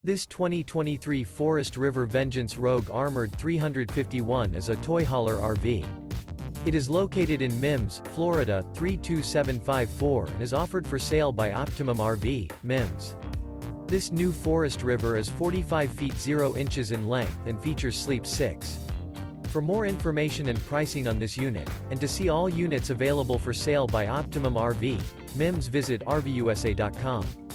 This 2023 Forest River Vengeance Rogue Armored 351 is a toy hauler RV. It is located in Mims, Florida, 32754 and is offered for sale by Optimum RV, Mims. This new Forest River is 45 feet 0 inches in length and features Sleep 6. For more information and pricing on this unit, and to see all units available for sale by Optimum RV, Mims, visit RVUSA.com.